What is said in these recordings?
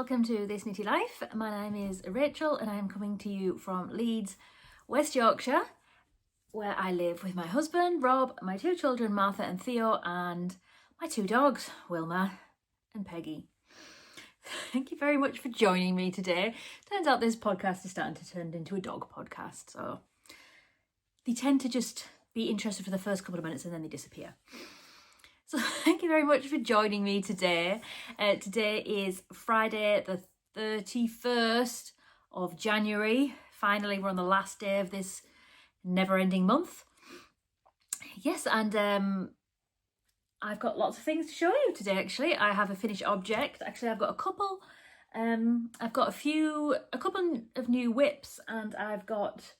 welcome to This Knitty Life. My name is Rachel and I am coming to you from Leeds, West Yorkshire, where I live with my husband, Rob, my two children, Martha and Theo, and my two dogs, Wilma and Peggy. Thank you very much for joining me today. Turns out this podcast is starting to turn into a dog podcast, so they tend to just be interested for the first couple of minutes and then they disappear. So thank you very much for joining me today. Today is Friday the 31st of January. Finally, we're on the last day of this never-ending month. Yes, and I've got lots of things to show you today, actually. I have a finished object. Actually, I've got a couple. I've got a couple of new whips, and I've got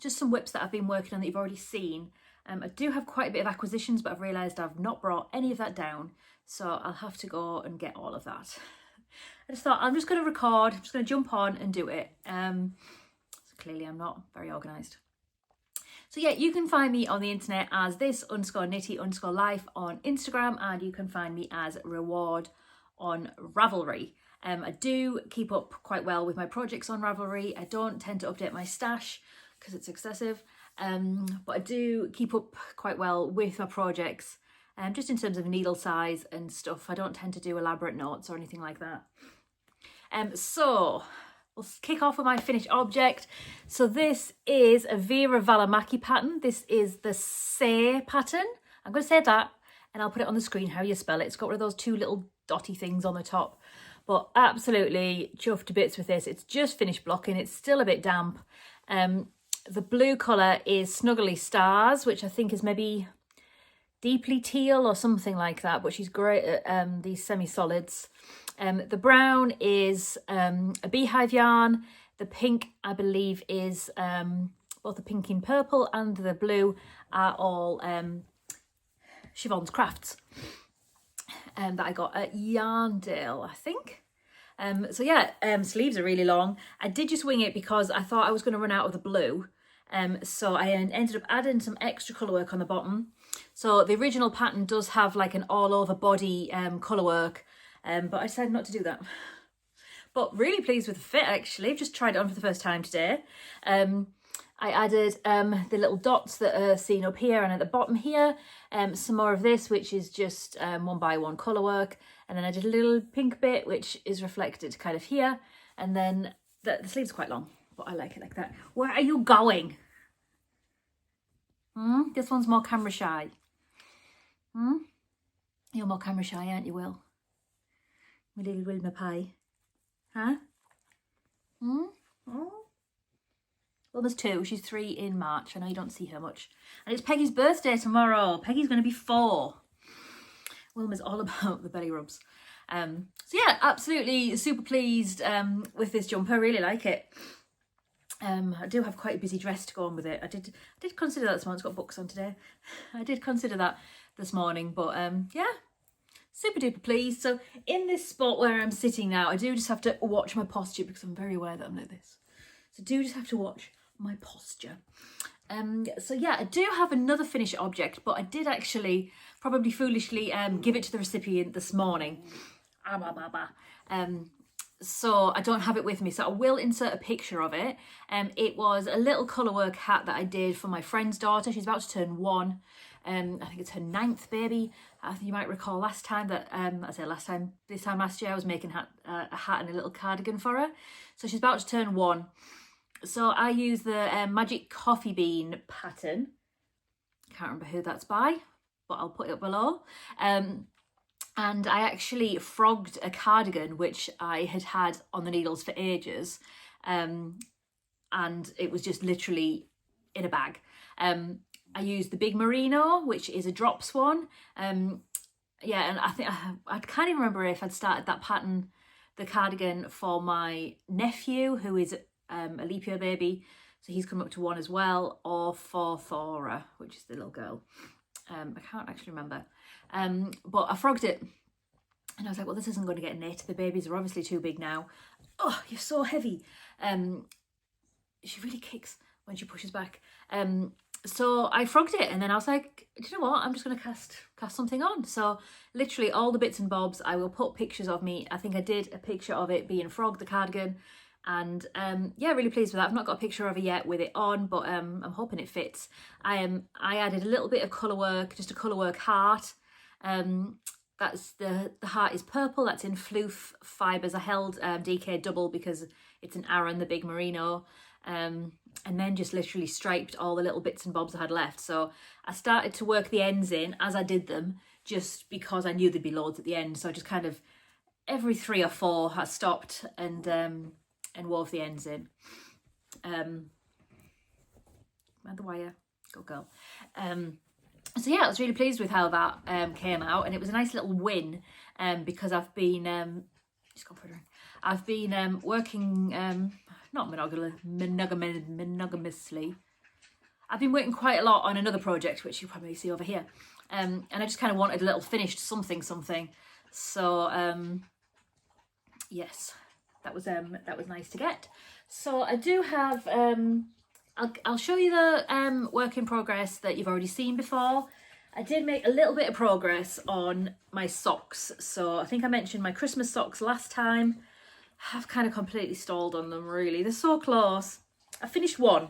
just some whips that I've been working on that you've already seen. I do have quite a bit of acquisitions, but I've realised I've not brought any of that down, so I'll have to go and get all of that. I just thought I'm just going to record, I'm just going to jump on and do it. So clearly I'm not very organised. So yeah, you can find me on the internet as this_knitty_life on Instagram, and you can find me as Reward on Ravelry. I do keep up quite well with my projects on Ravelry. I don't tend to update my stash because it's excessive. But I do keep up quite well with my projects, just in terms of needle size and stuff. I don't tend to do elaborate notes or anything like that. So we'll kick off with my finished object. So this is a Vera Valimaki pattern. This is the Say pattern. I'm going to say that and I'll put it on the screen how you spell it. It's got one of those two little dotty things on the top. But absolutely chuffed to bits with this. It's just finished blocking. It's still a bit damp. The blue colour is Snuggly Stars, which I think is maybe deeply teal or something like that, but she's great at these semi-solids. The brown is a beehive yarn. The pink, I believe, is both the pink in purple and the blue are all Siobhan's Crafts that I got at Yarndale, I think. So yeah, sleeves are really long. I did just wing it because I thought I was going to run out of the blue. So I ended up adding some extra colour work on the bottom. So the original pattern does have like an all over body colour work, but I decided not to do that. But really pleased with the fit, actually. I've just tried it on for the first time today. I added the little dots that are seen up here and at the bottom here, some more of this, which is just 1x1 colour work. And then I did a little pink bit, which is reflected kind of here. And then the sleeves are quite long, but I like it like that. Where are you going? This one's more camera shy. You're more camera shy, aren't you, Will? My little Wilma pie. Huh? Wilma's 2, she's 3 in March. I know you don't see her much. And it's Peggy's birthday tomorrow. Peggy's going to be 4. Wilma's all about the belly rubs. So yeah, absolutely super pleased with this jumper. I really like it. I do have quite a busy dress to go on with it. I did consider that this morning. It's got books on today. I did consider that this morning, but yeah, super duper pleased. So in this spot where I'm sitting now, I do just have to watch my posture because I'm very aware that I'm like this. So I do just have to watch my posture. So yeah, I do have another finished object, but I did actually probably foolishly give it to the recipient this morning. So I don't have it with me, so I will insert a picture of it. It was a little colourwork hat that I did for my friend's daughter. She's about to turn 1. I think it's her 9th baby. I think you might recall last time that, this time last year I was making a hat and a little cardigan for her. So she's about to turn 1. So I use the Magic Coffee Bean pattern. Can't remember who that's by, but I'll put it up below. And I actually frogged a cardigan, which I had on the needles for ages. And it was just literally in a bag. I used the Big Merino, which is a drops one. Yeah, and I think I can't even remember if I'd started that pattern, the cardigan, for my nephew, who is a leap year baby. So he's come up to 1 as well, or for Thora, which is the little girl. I can't actually remember. But I frogged it and I was like, well, this isn't going to get knit. The babies are obviously too big now. Oh, you're so heavy. She really kicks when she pushes back. so I frogged it, and then I was like, do you know what? I'm just going to cast something on. So literally all the bits and bobs, I will put pictures of me. I think I did a picture of it being frogged, the cardigan. And yeah, really pleased with that. I've not got a picture of it yet with it on, but I'm hoping it fits. I added a little bit of colour work, just a colour work heart. That's the heart is purple. That's in floof fibres. I held DK double because it's an Aran, the big merino. And then just literally striped all the little bits and bobs I had left. So I started to work the ends in as I did them, just because I knew there'd be loads at the end. So I just kind of, every 3 or 4, I stopped and wove the ends in. Around the wire, go girl. So yeah, I was really pleased with how that came out, and it was a nice little win because I've been working not monogamously. I've been working quite a lot on another project, which you probably see over here, and I just kind of wanted a little finished something. So yes, that was nice to get. So I do have I'll show you the work in progress that you've already seen before. I did make a little bit of progress on my socks. So I think I mentioned my Christmas socks last time. I've kind of completely stalled on them, really. They're so close. I finished one.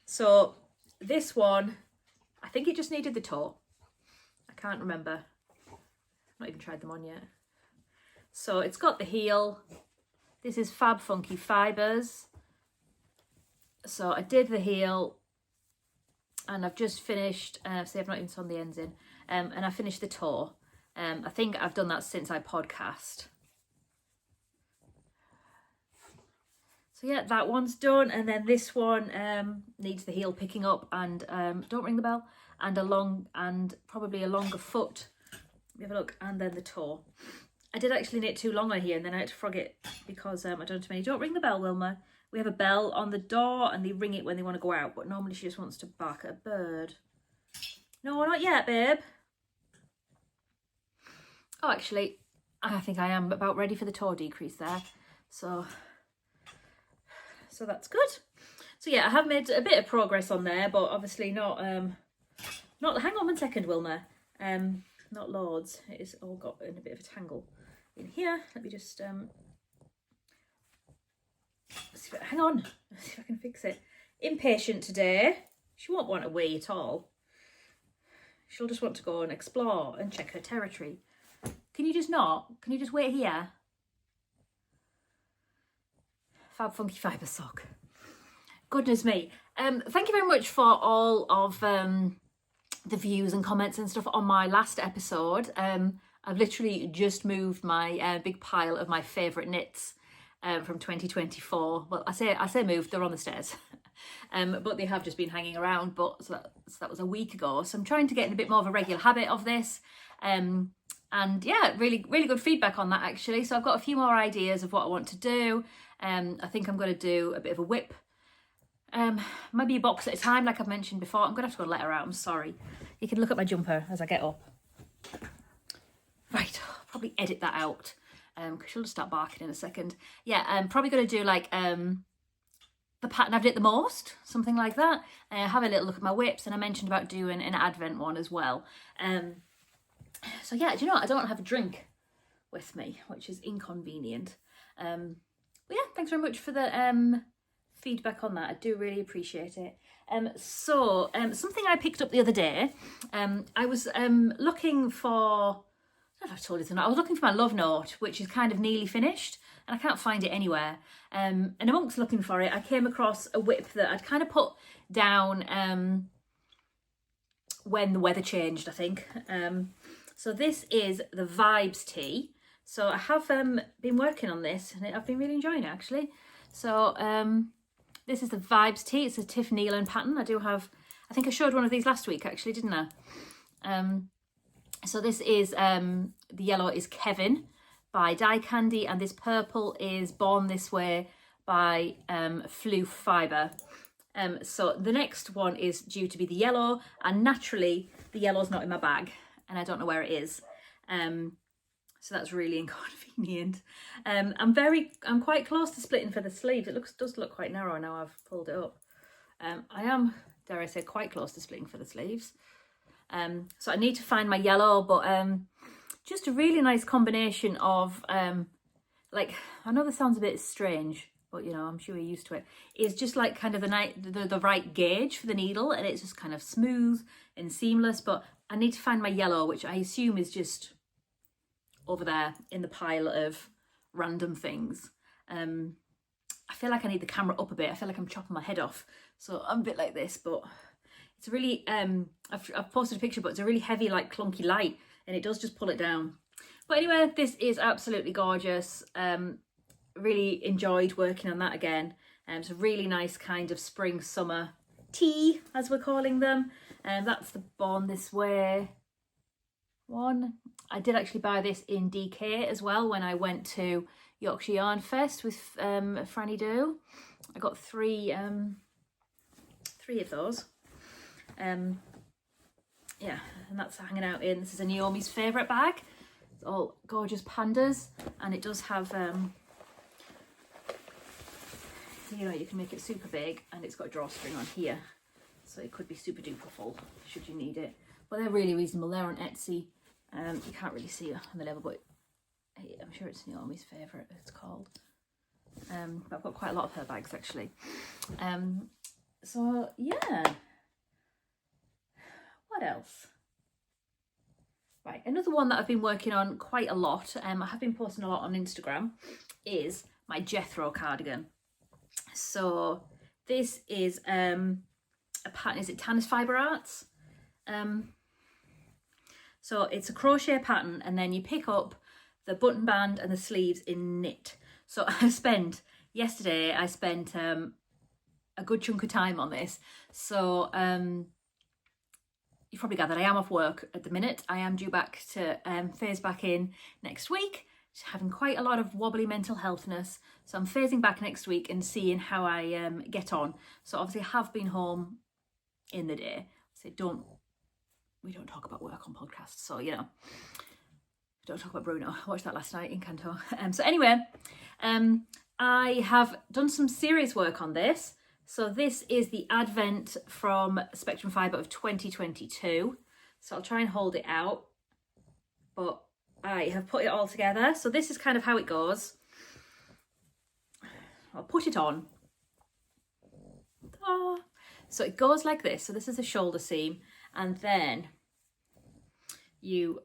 So this one, I think it just needed the toe. I can't remember. I've not even tried them on yet. So it's got the heel. This is Fab Funky Fibres. So I did the heel, and I've just finished, see, I've not even sewn the ends in, and I finished the toe. I think I've done that since I podcast. So yeah, that one's done, and then this one needs the heel picking up, and don't ring the bell, and probably a longer foot. Let me have a look, and then the toe. I did actually knit too long on here, and then I had to frog it because I done too many. Don't ring the bell, Wilma. We have a bell on the door, and they ring it when they want to go out, but normally she just wants to bark at a bird. No, not yet, babe. Oh, actually, I think I am about ready for the toe decrease there. So that's good. So yeah, I have made a bit of progress on there, but obviously not, hang on 1 second, Wilma. Not loads. It's all got in a bit of a tangle in here. Let me just, hang on, let's see if I can fix it. Impatient today. She won't want to wait at all. She'll just want to go and explore and check her territory. Can you just not? Can you just wait here? Fab Funky Fibre sock. Goodness me. Thank you very much for all of the views and comments and stuff on my last episode. I've literally just moved my big pile of my favourite knits from 2024. Well, I say moved, they're on the stairs. But they have just been hanging around, so that was a week ago. So I'm trying to get in a bit more of a regular habit of this. And yeah, really, really good feedback on that actually. So I've got a few more ideas of what I want to do. I think I'm going to do a bit of a whip. Maybe a box at a time, like I've mentioned before. I'm going to have to go and let her out, I'm sorry. You can look at my jumper as I get up. Right, I'll probably edit that out. Because she'll just start barking in a second. Yeah, I'm probably going to do like the pattern I've knit the most, something like that. Have a little look at my whips, and I mentioned about doing an Advent one as well. So yeah, do you know what? I don't have a drink with me, which is inconvenient. But yeah, thanks very much for the feedback on that. I do really appreciate it. So something I picked up the other day, I was looking for, I don't know if I've told you tonight, I was looking for my love note, which is kind of nearly finished, and I can't find it anywhere. And amongst looking for it, I came across a whip that I'd kind of put down when the weather changed, I think. So this is the Vibes tee. So I have been working on this, and I've been really enjoying it actually. So this is the Vibes tee. It's a Tiff Nealon pattern. I think I showed one of these last week actually, didn't I? So this is, the yellow is Kevin by Dye Candy, and this purple is Born This Way by Floof Fibre. So the next one is due to be the yellow, and naturally the yellow's not in my bag and I don't know where it is. So that's really inconvenient. I'm quite close to splitting for the sleeves. It does look quite narrow now I've pulled it up. I am dare I say, quite close to splitting for the sleeves. So I need to find my yellow, but just a really nice combination of, like, I know this sounds a bit strange, but you know, I'm sure you're used to it. It's just like kind of the right gauge for the needle, and it's just kind of smooth and seamless. But I need to find my yellow, which I assume is just over there in the pile of random things. I feel like I need the camera up a bit. I feel like I'm chopping my head off, so I'm a bit like this. But it's a really I've posted a picture, but it's a really heavy, like clunky light, and it does just pull it down. But anyway, this is absolutely gorgeous. Really enjoyed working on that again. It's a really nice kind of spring summer tea, as we're calling them. And that's the Born This Way one. I did actually buy this in DK as well when I went to Yorkshire Yarn Fest with Franny Doo. I got three of those. Yeah, and that's hanging out in, this is a Naomi's favourite bag. It's all gorgeous pandas, and it does have you know, you can make it super big, and it's got a drawstring on here, so it could be super duper full should you need it. But they're really reasonable. They're on Etsy. You can't really see it on the level, but I'm sure it's Naomi's favourite, it's called. But I've got quite a lot of her bags actually. So yeah, what else? Right, another one that I've been working on quite a lot, I have been posting a lot on Instagram, is my Jethro cardigan. So this is a pattern, is it Tannis Fibre Arts? So it's a crochet pattern, and then you pick up the button band and the sleeves in knit. So yesterday I spent a good chunk of time on this. So you've probably gathered I am off work at the minute. I am due back to phase back in next week, having quite a lot of wobbly mental healthness. So I'm phasing back next week and seeing how I get on. So obviously I have been home in the day. So we don't talk about work on podcasts. So, you know, don't talk about Bruno. I watched that last night in Canto. So anyway, I have done some serious work on this. So this is the Advent from Spectrum Fibre of 2022. So I'll try and hold it out, but I have put it all together. So this is kind of how it goes. I'll put it on. Ah. So it goes like this. So this is a shoulder seam, and then you,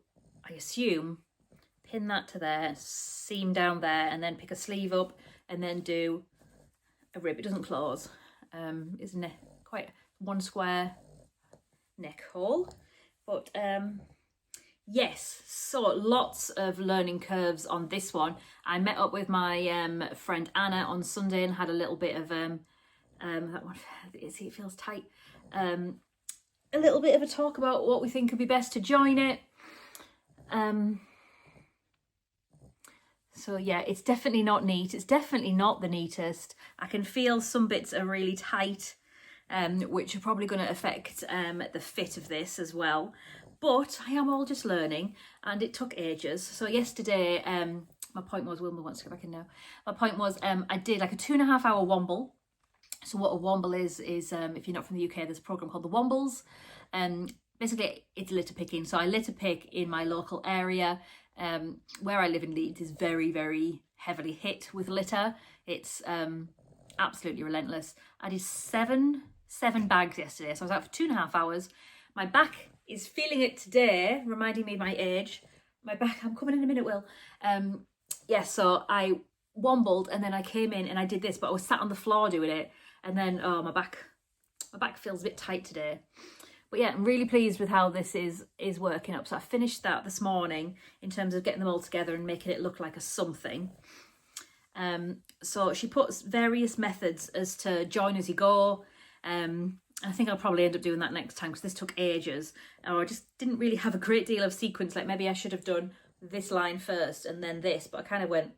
I assume, pin that to there, seam down there, and then pick a sleeve up, and then do a rib. It doesn't close. It's quite one square neck hole, but yes, so lots of learning curves on this one. I met up with my friend Anna on Sunday and had a little bit of that one, it feels tight, a little bit of a talk about what we think would be best to join it. So yeah, it's definitely not neat. It's definitely not the neatest. I can feel some bits are really tight, which are probably going to affect the fit of this as well. But I am all just learning, and it took ages. So yesterday, my point was, Wilma wants to go back in now. My point was, I did like a 2.5 hour womble. So what a womble is if you're not from the UK, there's a program called the Wombles. Basically, it's litter picking. So I litter pick in my local area. Where I live in Leeds is very, very heavily hit with litter. It's absolutely relentless. I did seven bags yesterday, so I was out for 2.5 hours. My back is feeling it today, reminding me of my age. My back, I'm coming in a minute, Will. Yeah, so I wombled, and then I came in and I did this, but I was sat on the floor doing it, and then my back feels a bit tight today. But yeah, I'm really pleased with how this is working up. So I finished that this morning in terms of getting them all together and making it look like a something. So she puts various methods as to join as you go. I think I'll probably end up doing that next time because this took ages. Or I just didn't really have a great deal of sequence. Like maybe I should have done this line first and then this, but I kind of went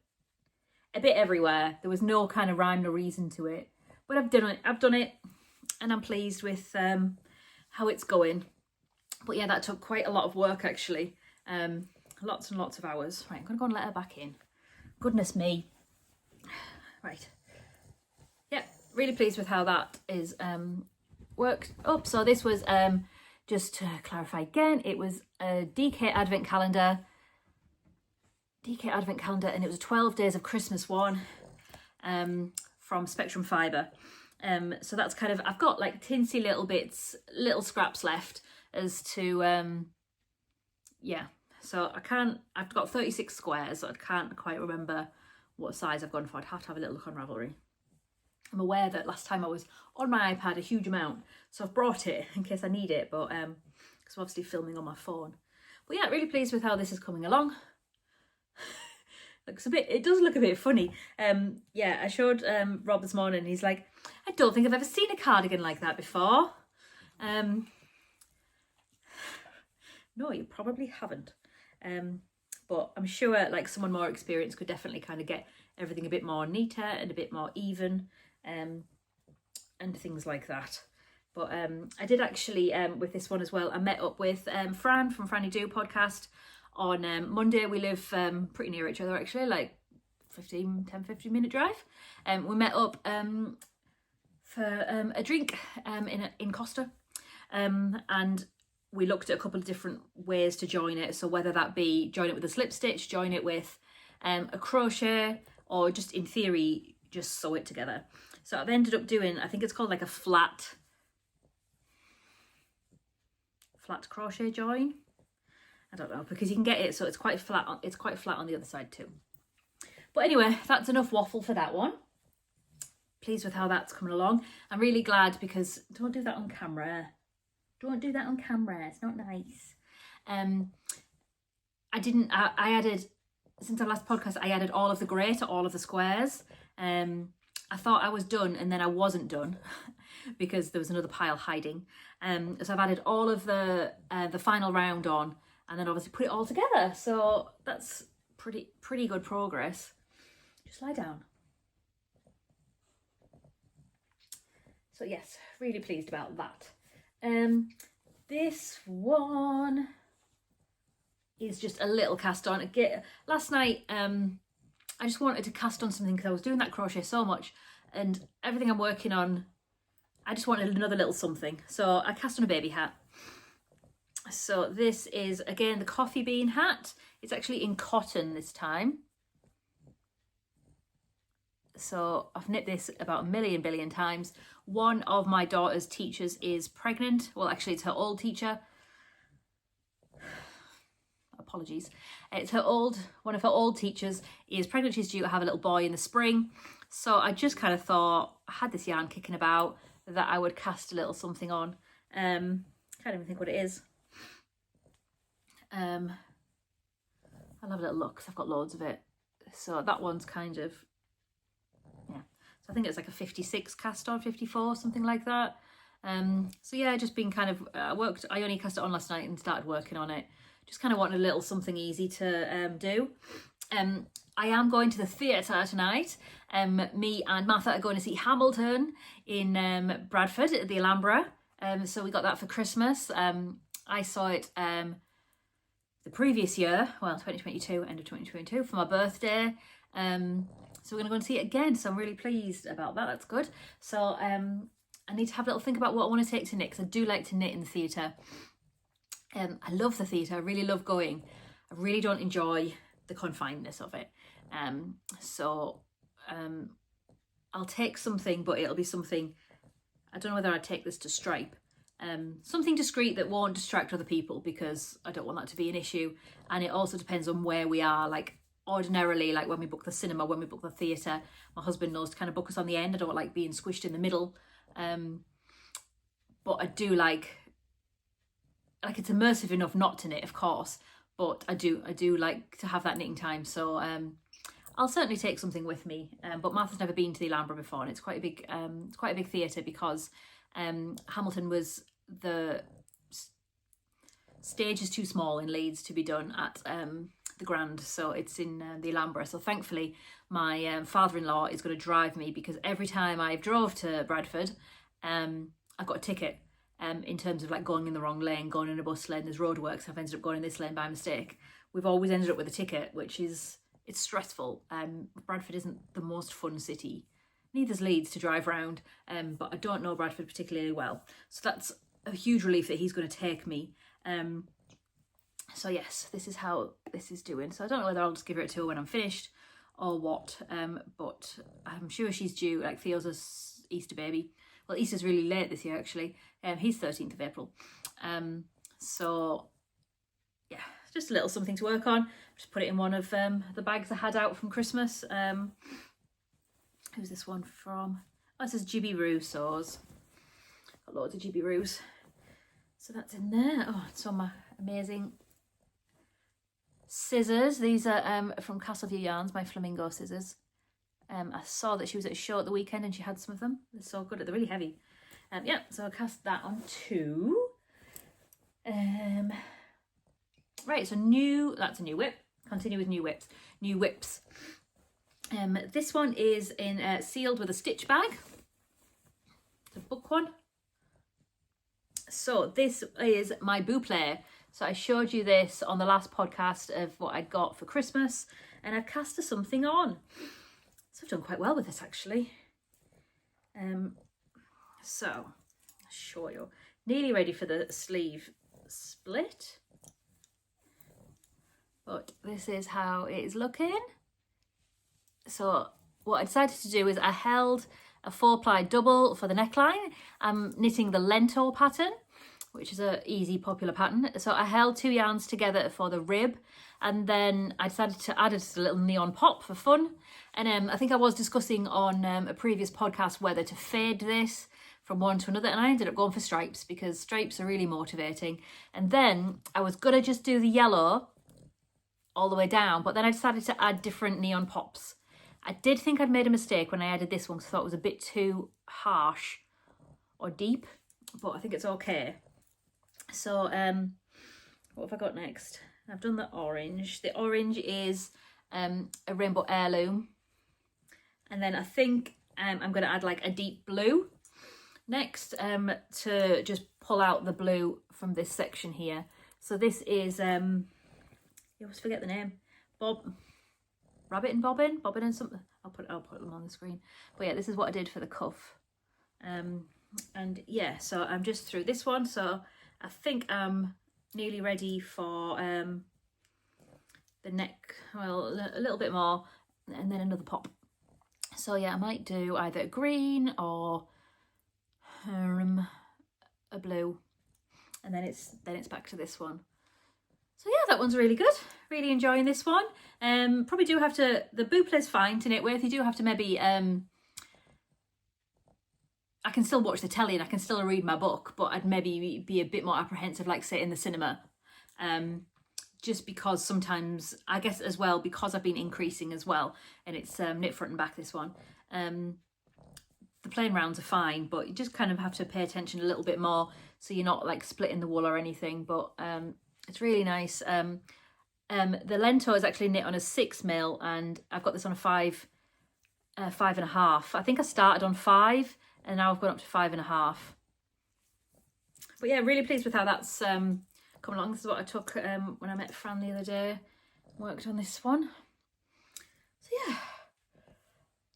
a bit everywhere. There was no kind of rhyme or reason to it. But I've done it, and I'm pleased with how it's going. But yeah, that took quite a lot of work actually. Lots and lots of hours. Right, I'm gonna go and let her back in. Goodness me. Right. Yeah, really pleased with how that is worked up. So this was, just to clarify again, it was a DK Advent calendar, and it was a 12 Days of Christmas one, from Spectrum Fibre. So that's kind of, I've got like tinsy little bits, little scraps left as to, yeah. So I've got 36 squares, so I can't quite remember what size I've gone for. I'd have to have a little look on Ravelry. I'm aware that last time I was on my iPad a huge amount, so I've brought it in case I need it, but because I'm obviously filming on my phone. But yeah, really pleased with how this is coming along. It does look a bit funny. Yeah, I showed Rob this morning, and he's like, I don't think I've ever seen a cardigan like that before. No, you probably haven't. But I'm sure like someone more experienced could definitely kind of get everything a bit more neater and a bit more even, and things like that. But I did actually, with this one as well, I met up with Fran from Franny Do podcast on Monday. We live pretty near each other actually, like 15 minute drive. We met up for a drink in Costa, and we looked at a couple of different ways to join it. So whether that be join it with a slip stitch, join it with a crochet, or just in theory just sew it together. So I've ended up doing, I think it's called like a flat crochet join. I don't know, because you can get it so it's quite flat on the other side too. But anyway, that's enough waffle for that one. Pleased with how that's coming along. I'm really glad, because don't do that on camera. It's not nice. I added, since our last podcast, I added all of the grey to all of the squares. I thought I was done, and then I wasn't done because there was another pile hiding. So I've added all of the final round on, and then obviously put it all together. So that's pretty good progress. Just lie down. So yes, really pleased about that. This one is just a little cast on. Last night, I just wanted to cast on something because I was doing that crochet so much, and everything I'm working on, I just wanted another little something. So I cast on a baby hat. So this is, again, the coffee bean hat. It's actually in cotton this time. So I've knit this about a billion times. One of my daughter's teachers is pregnant. Well, actually, it's her old teacher. Apologies. It's one of her old teachers is pregnant. She's due to have a little boy in the spring. So I just kind of thought, I had this yarn kicking about, that I would cast a little something on. Can't even think what it is. I'll have a little look because I've got loads of it. So that one's kind of, yeah. So I think it's like a 56 cast on, 54, something like that. So yeah, just been kind of, I only cast it on last night and started working on it. Just kind of wanted a little something easy to do. I am going to the theatre tonight. Me and Martha are going to see Hamilton in Bradford at the Alhambra. So we got that for Christmas. I saw it the previous year, well, 2022, end of 2022, for my birthday. So we're going to go and see it again. So I'm really pleased about that. That's good. So I need to have a little think about what I want to take to knit, because I do like to knit in the theatre. I love the theatre. I really love going. I really don't enjoy the confinedness of it. I'll take something, but it'll be something, I don't know whether I'd take this to Stripe. Something discreet that won't distract other people, because I don't want that to be an issue. And it also depends on where we are. Like ordinarily, like when we book the cinema, when we book the theatre, my husband knows to kind of book us on the end. I don't like being squished in the middle. But I do like it's immersive enough not to knit, of course, but I do like to have that knitting time. So I'll certainly take something with me. But Martha's never been to the Alhambra before, and it's quite a big theatre, because Hamilton was, the stage is too small in Leeds to be done at the Grand, so it's in the Alhambra. So thankfully my father-in-law is going to drive me, because every time I've drove to Bradford, I've got a ticket. In terms of like going in the wrong lane, going in a bus lane, there's roadworks, I've ended up going in this lane by mistake. We've always ended up with a ticket, which is, it's stressful. Bradford isn't the most fun city neither's Leeds to drive round, but I don't know Bradford particularly well. So that's a huge relief that he's going to take me. So yes, this is how this is doing. So I don't know whether I'll just give her a tour when I'm finished or what, but I'm sure she's due. Like Theo's a Easter baby. Well, Easter's really late this year actually. He's 13th of April. So yeah, just a little something to work on. Just put it in one of the bags I had out from Christmas. Who's this one from? Oh, this is Jibby Roo Sews. Got loads of Jibby Roos. So that's in there. Oh, it's on my amazing scissors. These are from Castleview Yarns, my flamingo scissors. I saw that she was at a show at the weekend and she had some of them. They're so good. They're really heavy. Yeah, so I'll cast that on too. Right, so that's a new whip. Continue with new whips. New whips. This one is in sealed with a stitch bag. It's a book one. So this is my boucle. So I showed you this on the last podcast of what I'd got for Christmas, and I've cast something on. So I've done quite well with this actually. So I'll show you. Nearly ready for the sleeve split. But this is how it is looking. So what I decided to do is I held a 4-ply double for the neckline. I'm knitting the Lento pattern, which is a easy popular pattern. So I held 2 yarns together for the rib, and then I decided to add just a little neon pop for fun. And I think I was discussing on a previous podcast whether to fade this from one to another, and I ended up going for stripes because stripes are really motivating. And then I was gonna just do the yellow all the way down, but then I decided to add different neon pops. I did think I'd made a mistake when I added this one because I thought it was a bit too harsh or deep, but I think it's okay. So what have I got next? I've done the orange. The orange is a rainbow heirloom, and then I think I'm going to add like a deep blue next to just pull out the blue from this section here. So this is you always forget the name. Rabbit and Bobbin and something. I'll put them on the screen. But yeah, this is what I did for the cuff. And yeah, so I'm just through this one. So I think I'm nearly ready for the neck. Well, a little bit more, and then another pop. So yeah, I might do either a green or a blue, and then it's back to this one. So yeah, that one's really good. Really enjoying this one. Probably do have to, the bouple's fine to knit with. You do have to maybe, I can still watch the telly and I can still read my book, but I'd maybe be a bit more apprehensive, like say in the cinema. Just because sometimes, I guess as well, because I've been increasing as well, and it's knit front and back, this one. The plain rounds are fine, but you just kind of have to pay attention a little bit more so you're not like splitting the wool or anything, but it's really nice. The Lento is actually knit on a 6mm, and I've got this on a 5.5. I think I started on 5 and now I've gone up to 5.5. But yeah, really pleased with how that's coming along. This is what I took when I met Fran the other day. Worked on this one. So yeah,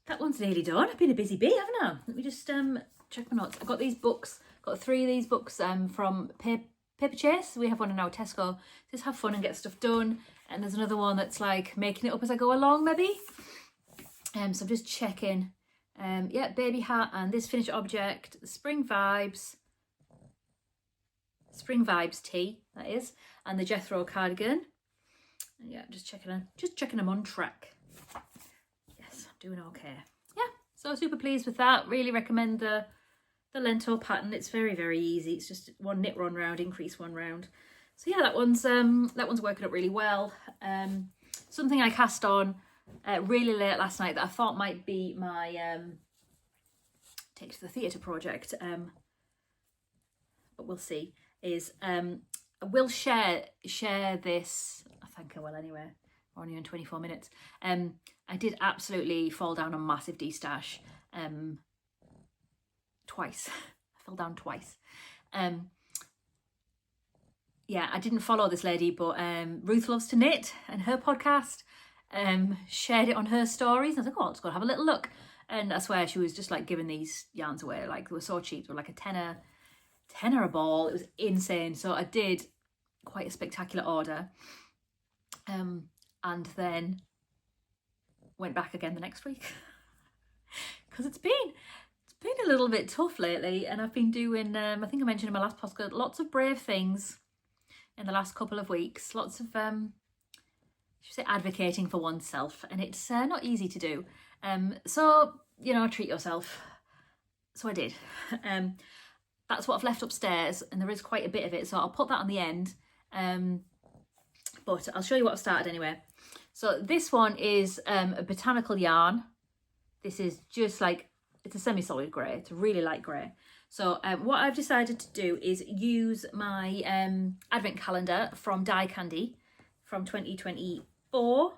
that one's nearly done. I've been a busy bee, haven't I? Let me just check my notes. I've got these books, got 3 of these books from Paper Chase. We have one in our Tesco. Just have fun and get stuff done. And there's another one that's like making it up as I go along, maybe. So I'm just checking. Yeah, baby hat and this finished object, the Spring Vibes tee, that is, and the Jethro cardigan. And yeah, just checking them on track. Yes, I'm doing okay. Yeah, so super pleased with that. Really recommend the Lento pattern. It's very, very easy. It's just one knit one round, increase one round. So yeah, that one's working up really well. Something I cast on really late last night that I thought might be my take to the theatre project, but we'll see, is I will share this. I think I will anyway. We're only in 24 minutes. I did absolutely fall down a massive de-stash twice. I fell down twice. Yeah, I didn't follow this lady, but Ruth Loves to Knit and her podcast shared it on her stories. I was like, oh, I'll just go have a little look. And I swear she was just like giving these yarns away, like they were so cheap. They were like a tenner a ball. It was insane. So I did quite a spectacular order, and then went back again the next week because it's been a little bit tough lately, and I've been doing I think I mentioned in my last podcast, lots of brave things in the last couple of weeks, lots of should say advocating for oneself, and it's not easy to do. So, you know, treat yourself. So I did. That's what I've left upstairs, and there is quite a bit of it, so I'll put that on the end. But I'll show you what I've started anyway. So this one is a botanical yarn. This is just like, it's a semi-solid grey. It's a really light grey. So what I've decided to do is use my advent calendar from Die Candy from 2024.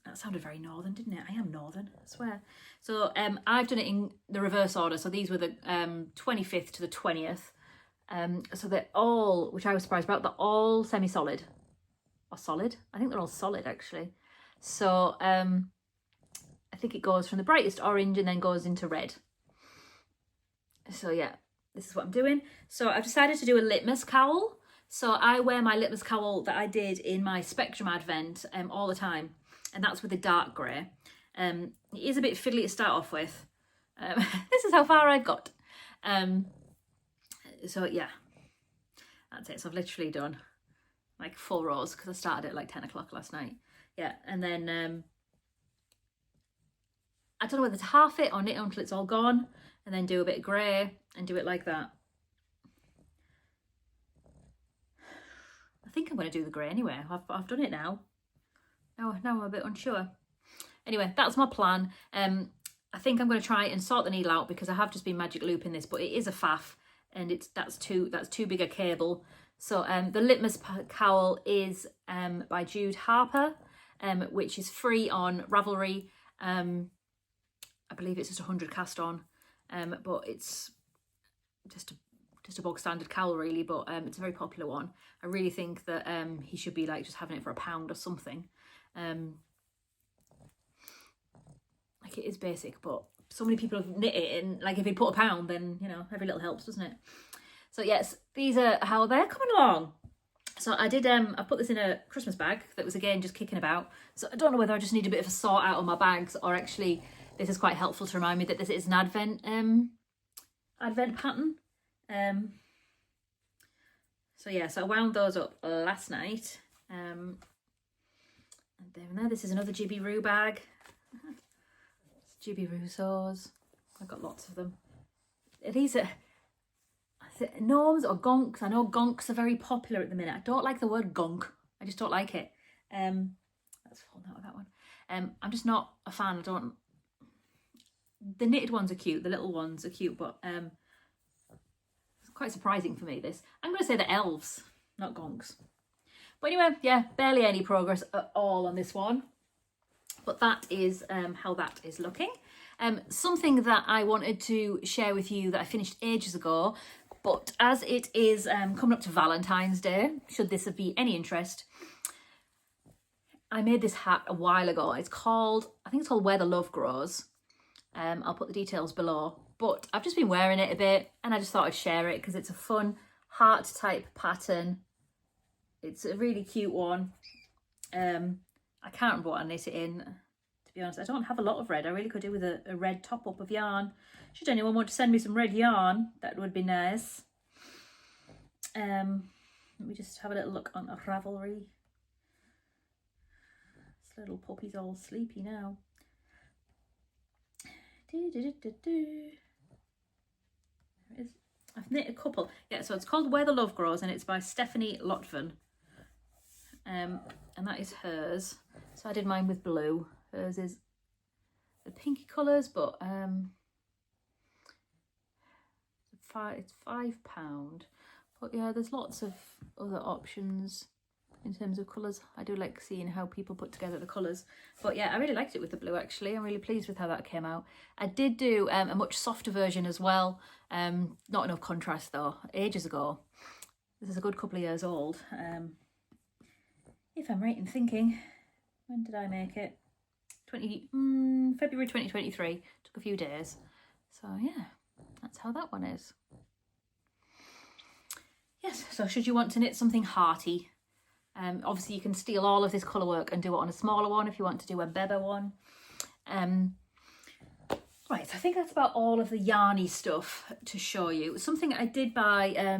That sounded very northern, didn't it? I am northern, I swear. So I've done it in the reverse order. So these were the 25th to the 20th. So they're all, which I was surprised about, they're all semi-solid. Or solid? I think they're all solid, actually. So I think it goes from the brightest orange and then goes into red. So yeah, this is what I'm doing. So I've decided to do a Litmus cowl. So I wear my Litmus cowl that I did in my Spectrum Advent all the time. And that's with the dark grey. It is a bit fiddly to start off with. This is how far I've got. So yeah, that's it. So I've literally done like 4 rows because I started at like 10 o'clock last night. Yeah, and then I don't know whether to half it or knit until it's all gone, and then do a bit of grey and do it like that. I think I'm going to do the grey anyway. I've done it now. Now I'm a bit unsure. Anyway, that's my plan. I think I'm going to try and sort the needle out because I have just been magic looping this, but it is a faff, and that's too big a cable. So the Litmus cowl is by Jude Harper, which is free on Ravelry. I believe it's just 100 cast on, but it's just a bog standard cowl really, but it's a very popular one. I really think that he should be like just having it for £1 or something. Like, it is basic, but so many people have knit it, and like if he put £1, then you know, every little helps, doesn't it? So yes, these are how they're coming along. So I did I put this in a Christmas bag that was again just kicking about. So I don't know whether I just need a bit of a sort out on my bags, or actually this is quite helpful to remind me that this is an advent pattern. So yeah, so I wound those up last night. And there, this is another Jibby Roo bag. It's Jibby Roo saws. I've got lots of them. These are gnomes or gonks. I know gonks are very popular at the minute. I don't like the word gonk. I just don't like it. Let's fall out with that one. I'm just not a fan. The knitted ones are cute. The little ones are cute, but it's quite surprising for me, this. I'm going to say the elves, not gonks. But anyway, yeah, barely any progress at all on this one. But that is how that is looking. Something that I wanted to share with you that I finished ages ago, but as it is coming up to Valentine's Day, should this be any interest, I made this hat a while ago. I think it's called Where the Love Grows. I'll put the details below, but I've just been wearing it a bit and I just thought I'd share it because it's a fun heart type pattern. It's a really cute one. I can't remember what I knit it in, to be honest. I don't have a lot of red. I really could do with a red top up of yarn. Should anyone want to send me some red yarn, that would be nice. Let me just have a little look on Ravelry. This little puppy's all sleepy now. I've knit a couple. Yeah, so it's called Where the Love Grows and it's by Stephanie Lotven. And that is hers. So I did mine with blue. Hers is the pinky colours, but it's £5. But yeah, there's lots of other options in terms of colours. I do like seeing how people put together the colours. But yeah, I really liked it with the blue actually. I'm really pleased with how that came out. I did do a much softer version as well. Not enough contrast though, ages ago. This is a good couple of years old. If I'm right in thinking, when did I make it? February 2023. Took a few days. So yeah, that's how that one is. Yes, so should you want to knit something hearty, obviously you can steal all of this colour work and do it on a smaller one if you want to do a Beba one. Right, so I think that's about all of the yarny stuff to show you. Something I did buy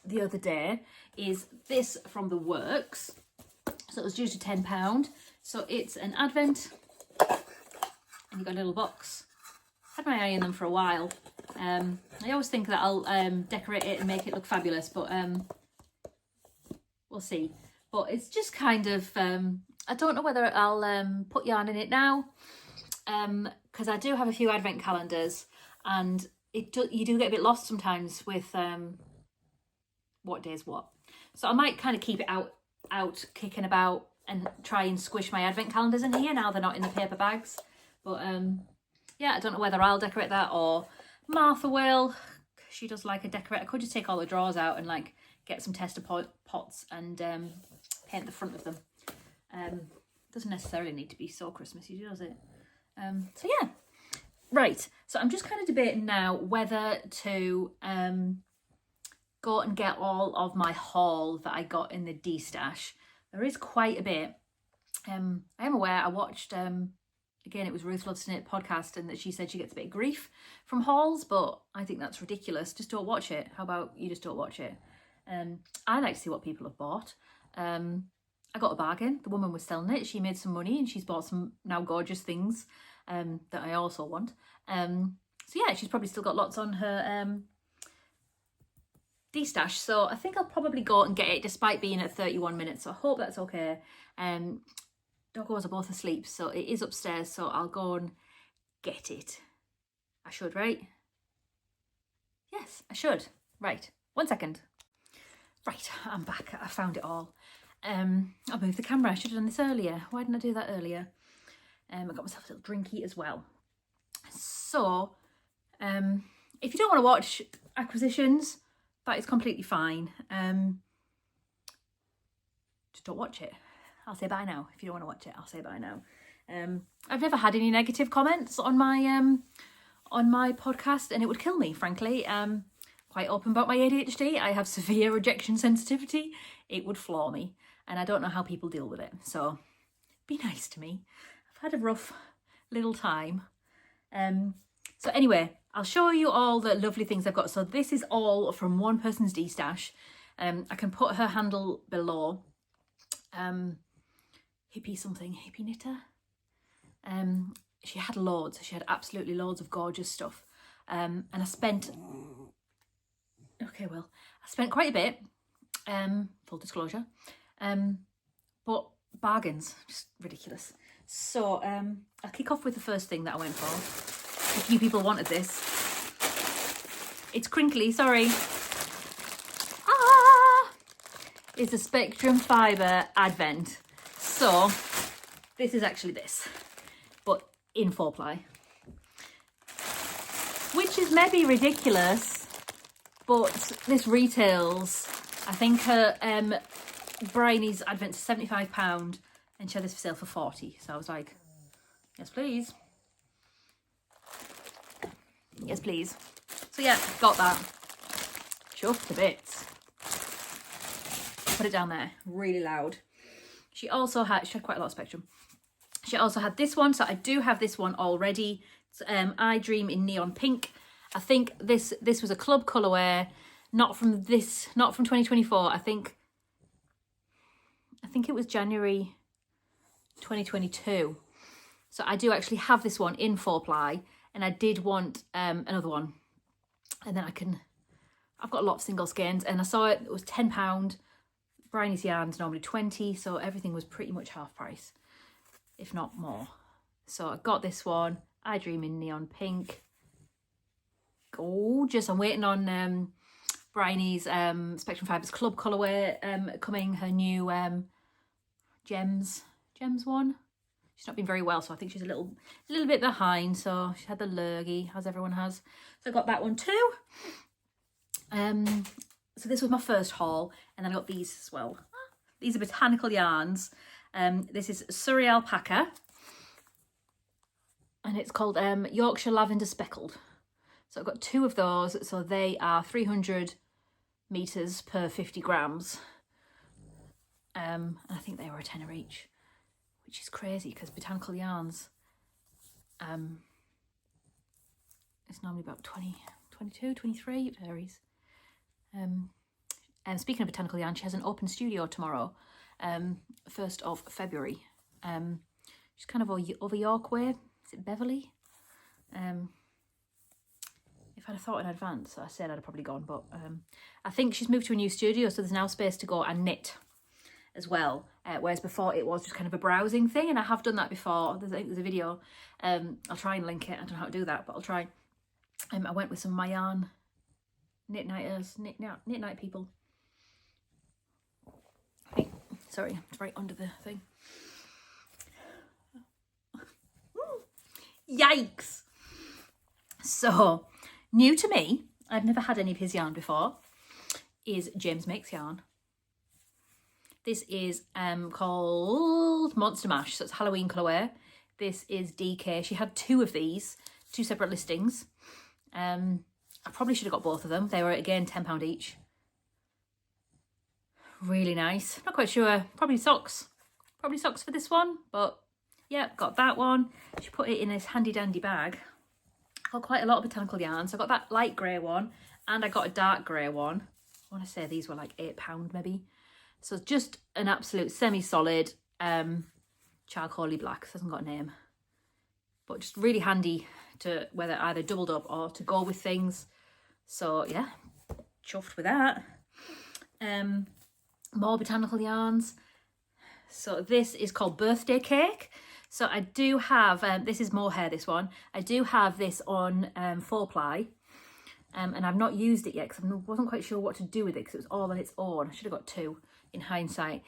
the other day is this from the Works. So it was due to £10. So it's an advent, and you've got a little box. Had my eye on them for a while. I always think that I'll decorate it and make it look fabulous, but we'll see. But it's just kind of, I don't know whether I'll put yarn in it now, because I do have a few advent calendars, and you do get a bit lost sometimes with what day's what. So I might kind of keep it out kicking about and try and squish my advent calendars in here now they're not in the paper bags. But yeah, I don't know whether I'll decorate that or Martha will. She does like a decorate. I could just take all the drawers out and like get some tester pots and paint the front of them. Doesn't necessarily need to be so Christmassy, does it? So yeah, right. So I'm just kind of debating now whether to go and get all of my haul that I got in the D-stash. There is quite a bit. I am aware I watched again, it was Ruth Loves to Knit podcast, and that she said she gets a bit of grief from hauls, but I think that's ridiculous. Just don't watch it. How about you just don't watch it? I like to see what people have bought. I got a bargain. The woman was selling it. She made some money and she's bought some now gorgeous things that I also want. So yeah, she's probably still got lots on her D-stash. So I think I'll probably go and get it despite being at 31 minutes. So I hope that's okay. Doggos are both asleep, so it is upstairs, so I'll go and get it. I should, right? Yes, I should. Right, 1 second. Right, I'm back. I found it all. I moved the camera. I should have done this earlier. Why didn't I do that earlier? I got myself a little drinky as well. So, if you don't want to watch acquisitions, that is completely fine. Just don't watch it. I'll say bye now. If you don't want to watch it, I'll say bye now. I've never had any negative comments on my podcast, and it would kill me, frankly. Quite open about my ADHD. I have severe rejection sensitivity. It would floor me, and I don't know how people deal with it. So be nice to me. I've had a rough little time. So anyway, I'll show you all the lovely things I've got. So this is all from one person's D-stash. I can put her handle below. Hippie knitter. She had loads. She had absolutely loads of gorgeous stuff. And I spent, I spent quite a bit, full disclosure, but bargains, just ridiculous. So I'll kick off with the first thing that I went for. A few people wanted this. It's crinkly, sorry. It's a Spectrum Fibre Advent. So this is actually this, but in 4-ply, which is maybe ridiculous, but this retails, I think her Bryony's Advent's £75 and she had this for sale for 40. So I was like, yes please, yes please. So yeah, got that, chuffed to bits. Put it down there, really loud. She also had, she had quite a lot of Spectrum. She also had this one, so I do have this one already. It's I Dream in Neon Pink. I think this was a club colourway, not from 2024. I think it was January 2022. So I do actually have this one in 4-ply, and I did want another one. And then I've got a lot of single skeins, and I saw it was £10. Bryony's yarn's normally 20, so everything was pretty much half price, if not more. So I got this one, I Dream in Neon Pink. Gorgeous. I'm waiting on Bryony's Spectrum Fibres Club colourway coming, her new Gems one. She's not been very well, so I think she's a little bit behind. So she had the lurgy, as everyone has. So I got that one too. So this was my first haul, and then I got these as well. These are botanical yarns. This is Surrey Alpaca. and it's called Yorkshire Lavender Speckled. So I've got 2 of those, so they are 300 meters per 50 grams. And I think they were a tenner each, which is crazy because botanical yarns, it's normally about 20, 22, 23, it varies. And speaking of botanical yarn, she has an open studio tomorrow, 1st of February. She's kind of over York way. Is it Beverley? If I'd have thought in advance, I said I'd have probably gone, but I think she's moved to a new studio, so there's now space to go and knit as well, whereas before it was just kind of a browsing thing, and I have done that before. I think there's a video, I'll try and link it. I don't know how to do that, but I'll try. I went with some of my yarn knit night people. Hey, sorry, it's right under the thing. Yikes! So, new to me, I've never had any of his yarn before, is James Makes Yarn. This is called Monster Mash, so it's Halloween colourway. This is DK. She had 2 of these, 2 separate listings. I probably should have got both of them. They were, again, £10 each. Really nice. Not quite sure. Probably socks. Probably socks for this one, but yeah, got that one. She put it in this handy dandy bag. Got quite a lot of botanical yarns. I got that light grey one, and I got a dark grey one. I want to say these were like £8 maybe. So it's just an absolute semi-solid charcoaly black. This hasn't got a name, but just really handy to whether either doubled up or to go with things. So yeah, chuffed with that. More botanical yarns. So this is called Birthday Cake. So I do have, this is mohair, this one. I do have this on 4-ply. And I've not used it yet because I wasn't quite sure what to do with it because it was all on its own. I should have got 2 in hindsight.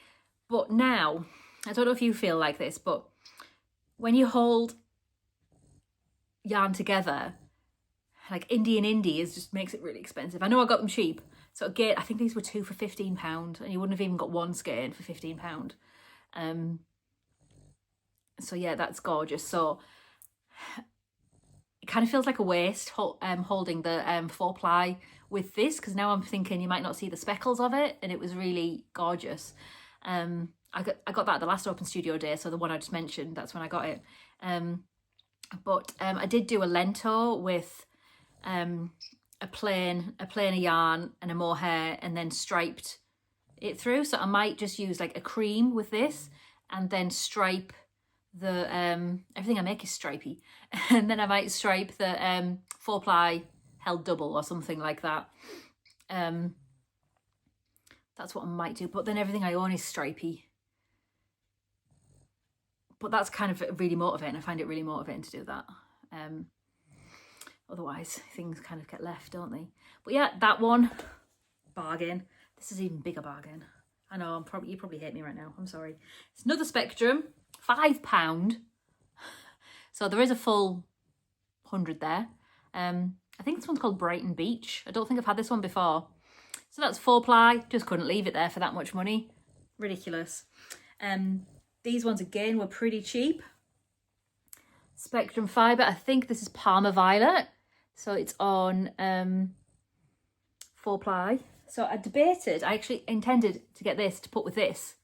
But now, I don't know if you feel like this, but when you hold yarn together, like Indie just makes it really expensive. I know I got them cheap. So again, I think these were 2 for £15, and you wouldn't have even got 1 skein for £15. So yeah, that's gorgeous. So it kind of feels like a waste holding the 4-ply with this, because now I'm thinking you might not see the speckles of it, and it was really gorgeous. I got that at the last Open Studio day, so the one I just mentioned, that's when I got it. But I did do a Lento with a plain of yarn and a mohair, and then striped it through. So I might just use like a cream with this, and then stripe the everything I make is stripy, and then I might stripe the 4-ply held double or something like that. That's what I might do, but then everything I own is stripy. But that's kind of really motivating. I find it really motivating to do that. Otherwise, things kind of get left, don't they? But yeah, that one, bargain. This is even bigger bargain. I know, you probably hate me right now. I'm sorry. It's another Spectrum, £5. So there is a full 100 there. I think this one's called Brighton Beach. I don't think I've had this one before. So that's 4-ply. Just couldn't leave it there for that much money. Ridiculous. These ones again were pretty cheap. Spectrum Fibre. I think this is Parma Violet. So it's on 4-ply. So I debated, I actually intended to get this to put with this.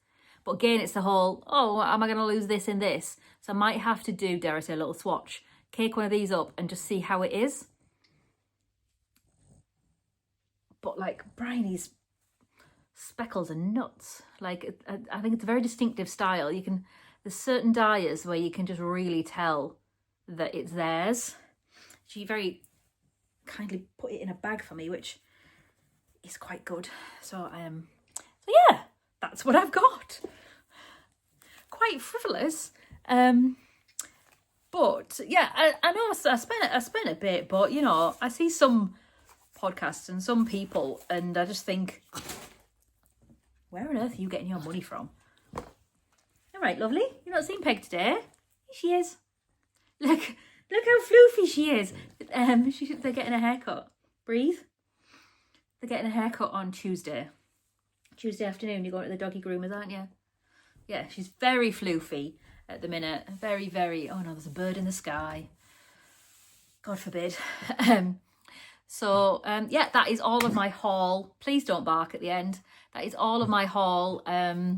But again, it's the whole, oh, am I going to lose this in this? So I might have to do, dare I say, a little swatch. Cake one of these up and just see how it is. But like, Bryony's speckles are nuts. Like, I think it's a very distinctive style. There's certain dyers where you can just really tell that it's theirs. She very kindly put it in a bag for me, which is quite good. So yeah, that's what I've got. Quite frivolous. But yeah, I know I spent a bit, but you know, I see some podcasts and some people, and I just think, where on earth are you getting your money from? All right, lovely. You're not seeing Peg today. Here she is. Look how floofy she is. They're getting a haircut. Breathe. They're getting a haircut on Tuesday. Tuesday afternoon, you're going to the doggy groomers, aren't you? Yeah, she's very floofy at the minute. Very, very, oh no, there's a bird in the sky. God forbid. Yeah, that is all of my haul. Please don't bark at the end. That is all of my haul. I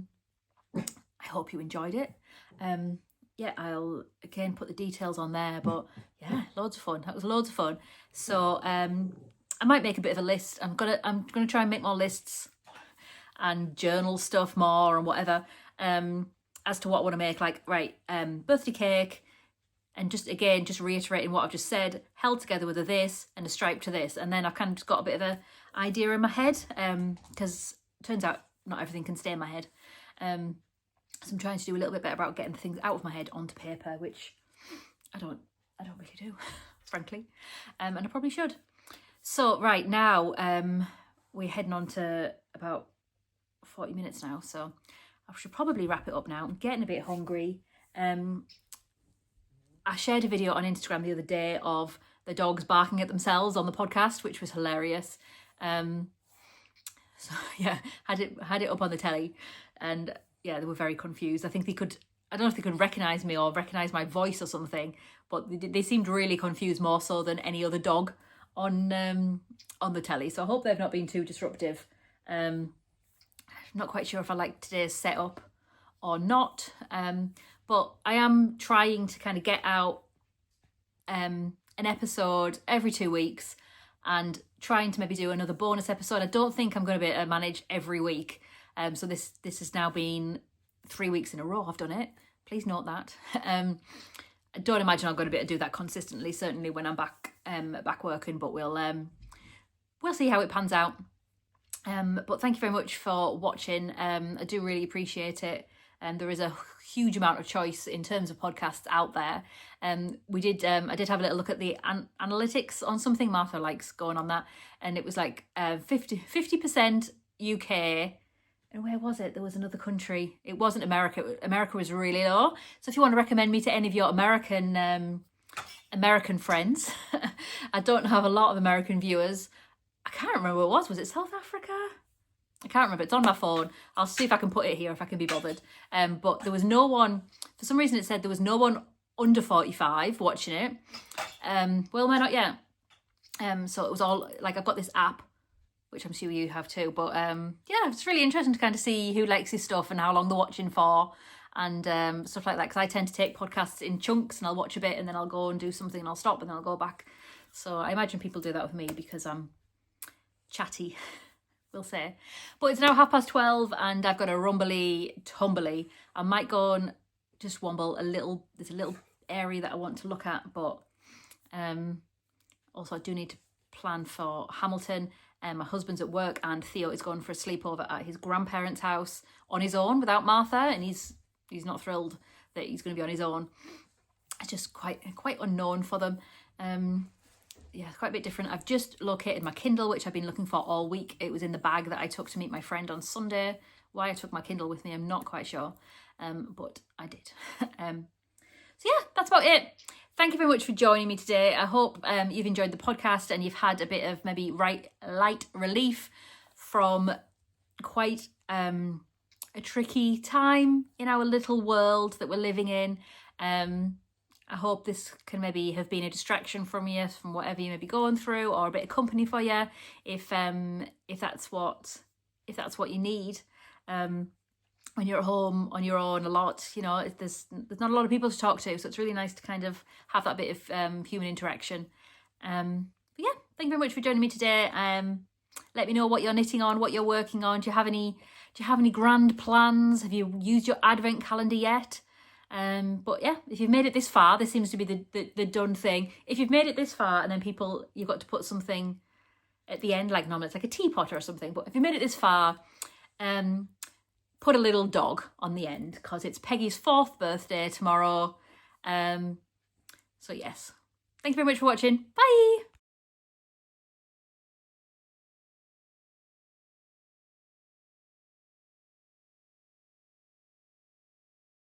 hope you enjoyed it. Yeah, I'll again put the details on there, but yeah, loads of fun. That was loads of fun. So I might make a bit of a list. I'm gonna try and make more lists and journal stuff more and whatever, as to what I want to make. Like, right, birthday cake, and just reiterating what I've just said, held together with a this and a stripe to this, and then I've kind of just got a bit of an idea in my head, because it turns out not everything can stay in my head. So I'm trying to do a little bit better about getting things out of my head onto paper, which I don't really do, frankly, and I probably should. So right now, we're heading on to about 40 minutes now, so I should probably wrap it up now. I'm getting a bit hungry. I shared a video on Instagram the other day of the dogs barking at themselves on the podcast, which was hilarious. So yeah, had it up on the telly, and yeah, they were very confused. I think I don't know if they could recognise me or recognise my voice or something, but they seemed really confused, more so than any other dog on the telly. So I hope they've not been too disruptive. I'm not quite sure if I like today's setup or not, but I am trying to kind of get out an episode every 2 weeks and trying to maybe do another bonus episode. I don't think I'm going to be able to manage every week. So this has now been 3 weeks in a row I've done it. Please note that. I don't imagine I'm going to be able to do that consistently, certainly when I'm back working, but we'll see how it pans out. But thank you very much for watching. I do really appreciate it. There is a huge amount of choice in terms of podcasts out there. I did have a little look at the analytics on something. Martha likes going on that, and it was like 50% UK. And where was it? There was another country. It wasn't America. America was really low. So if you want to recommend me to any of your American friends, I don't have a lot of American viewers. I can't remember what it was. Was it South Africa? I can't remember. It's on my phone. I'll see if I can put it here if I can be bothered. But there was no one, for some reason it said there was no one under 45 watching it. Well, why not yet? So it was all, like, I've got this app, which I'm sure you have too. But yeah, it's really interesting to kind of see who likes his stuff and how long they're watching for and stuff like that. Because I tend to take podcasts in chunks and I'll watch a bit and then I'll go and do something and I'll stop and then I'll go back. So I imagine people do that with me because I'm chatty, we'll say. But it's now 12:30 and I've got a rumbly-tumbly. I might go and just womble a little. There's a little area that I want to look at, but also I do need to plan for Hamilton. My husband's at work and Theo is going for a sleepover at his grandparents' house on his own without Martha, and he's not thrilled that he's going to be on his own. It's just quite unknown for them. Yeah, quite a bit different. I've just located my Kindle, which I've been looking for all week. It was in the bag that I took to meet my friend on Sunday. Why I took my Kindle with me, I'm not quite sure, but I did. So yeah, that's about it. Thank you very much for joining me today. I hope you've enjoyed the podcast and you've had a bit of maybe light relief from quite a tricky time in our little world that we're living in. I hope this can maybe have been a distraction from you, from whatever you may be going through, or a bit of company for you, if that's what you need. When you're at home on your own a lot, you know, there's not a lot of people to talk to, so it's really nice to kind of have that bit of human interaction. But yeah, thank you very much for joining me today. Let me know what you're knitting on, what you're working on. Do you have any grand plans? Have you used your advent calendar yet? But yeah, if you've made it this far, this seems to be the done thing. If you've made it this far and then you've got to put something at the end, like normally it's like a teapot or something, but if you made it this far, put a little dog on the end because it's Peggy's 4th birthday tomorrow. So yes, thank you very much for watching. Bye.